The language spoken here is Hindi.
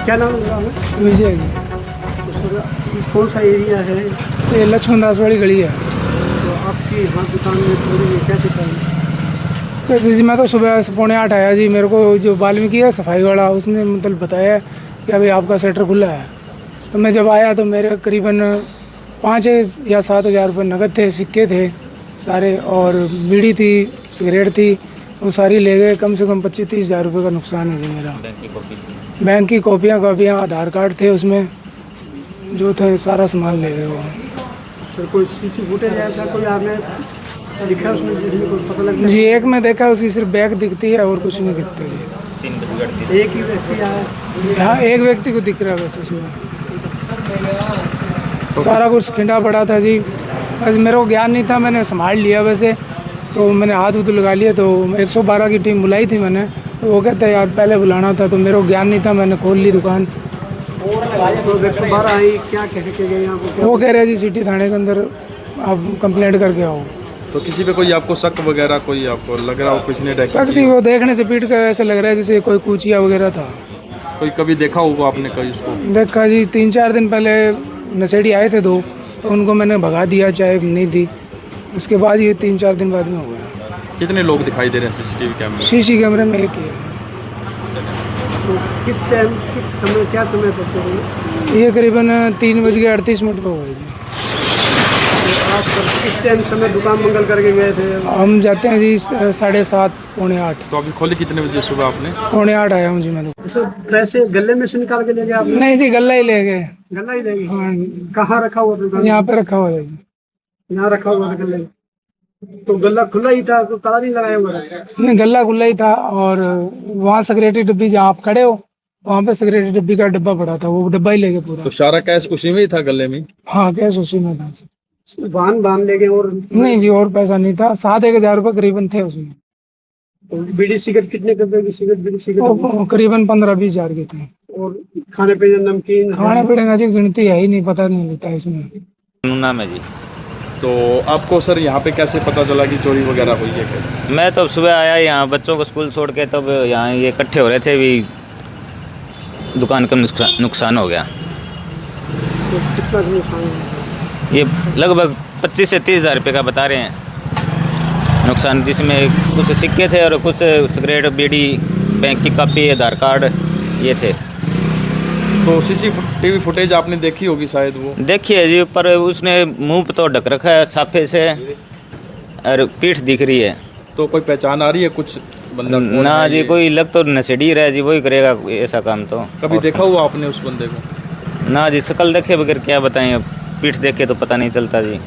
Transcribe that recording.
क्या नाम है? विजय जी। तो सर कौन सा एरिया है? ये लक्ष्मण दास वाली गली है। तो आपकी यहाँ दुकान में चोरी कैसे करें? कैसे जी, मैं तो सुबह 7:45 आया जी। मेरे को जो वाल्मीकि है सफाई वाला, उसने मतलब बताया कि अभी आपका शटर खुला है। तो मैं जब आया तो मेरे करीबन 5 या 7 हज़ार रुपये नकद थे, सिक्के थे सारे, और बीड़ी थी, सिगरेट थी, वो सारी ले गए। कम से कम 25-30 हज़ार रुपये का नुकसान है जी मेरा। बैंक की कॉपियाँ, आधार कार्ड थे उसमें, जो थे सारा सामान ले गए वो। सर कोई सीसी फुटेज ऐसा कोई आपने दिखा है उसमें जिसमें कोई पता लगता जी एक में देखा, उसकी सिर्फ बैग दिखती है और कुछ नहीं दिखता जी। है? एक ही व्यक्ति आया? हाँ, एक व्यक्ति को दिख रहा है बस उसमें। सारा कुछ खिंडा पड़ा था जी। बस मेरे को ज्ञान नहीं था, मैंने संभाल लिया वैसे। तो मैंने हाथ उत लगा लिए, तो 112 की टीम बुलाई थी मैंने। तो वो कहते यार पहले बुलाना था, तो मेरे को ज्ञान नहीं था, मैंने खोल ली दुकान। तो 112 आई, क्या कह के गए आपको? वो कह रहे जी सिटी थाने के अंदर आप कंप्लेंट करके आओ। तो किसी पे कोई आपको शक वगैरह कोई आपको लग रहा हो किसी ने शक सी, वो देखने से पीट कर ऐसा लग रहा है जैसे कोई कूचिया वगैरह था। कोई कभी देखा होगा आपने कहीं इसको? देखा जी, 3-4 दिन पहले नशेड़ी आए थे 2, तो उनको मैंने भगा दिया, चाय नहीं दी। उसके बाद ये 3-4 दिन बाद में हो गया। कितने लोग दिखाई दे रहे हैं सीसीटीवी कैमरे? शीशी कैमरे में एक ही है। तो किस टाइम, किस समय, क्या समय तक चोरी? ये करीबन 3:38 पर हुआ है जी। तो आप सर किस टाइम समय दुकान मंगल करके गए थे? हम जाते हैं जी 7:30 पौने 8। तो अभी खोली कितने बजे सुबह आपने? पौने 8 आया हूँ जी मैं तो। सर पैसे गले में से निकाल के ले गए आपने? नहीं जी, गल्ला ही ले गए। गला ही ले गए? हाँ, कहाँ रखा हुआ दुकान? यहाँ पे रखा हुआ है जी। यहाँ रखा हुआ था गले? तो गला खुला ही था, तो ताला नहीं लगाया हुआ था? नहीं, गल्ला खुला ही था। और वहाँ सिगरेटी डब्बी, जहाँ आप खड़े हो वहाँ पे सिगरेटी डब्बी का डब्बा पड़ा था, वो डब्बा ही ले गए पूरा। तो सारा कैश उसी में ही था गले में? हाँ, कैश उसी में था जी। बांध ले गए? और नहीं जी, और पैसा नहीं था। 7-1 हज़ार रुपये करीबन थे उसमें। बीड़ी सिगरेट कितने रुपए की सिगरेट, बीड़ी सिगरेट? वो करीबन 15-20 हज़ार के थे। और खाने पीने नमकीन? खाने पीने का जी गिनती है ही नहीं, पता नहीं लगता इसमें। नाम है जी। तो आपको सर यहाँ पे कैसे पता चला कि चोरी वगैरह हुई है कैसे? मैं तो सुबह आया यहाँ, बच्चों को स्कूल छोड़ के, तब यहाँ ये इकट्ठे हो रहे थे, भी दुकान का नुकसान हो गया। तो कितना नुकसान हुआ? ये लगभग 25 से 30 हज़ार रुपये का बता रहे हैं नुकसान, जिसमें कुछ सिक्के थे और कुछ सिगरेट, बीड़ी, बैंक की कॉपी, आधार कार्ड ये थे। तो सीसीटीवी फुटेज आपने देखी होगी शायद? वो देखिए जी, पर उसने मुंह पे तो ढक रखा है साफे से, और पीठ दिख रही है। तो कोई पहचान आ रही है कुछ बंदा? कौन ना है जी, ये? कोई लग तो नशेड़ी रहा है जी, वही करेगा ऐसा काम तो। कभी देखा हुआ आपने उस बंदे को? ना जी, शक्ल देखे बगैर क्या बताएं, पीठ देखे तो पता नहीं चलता जी।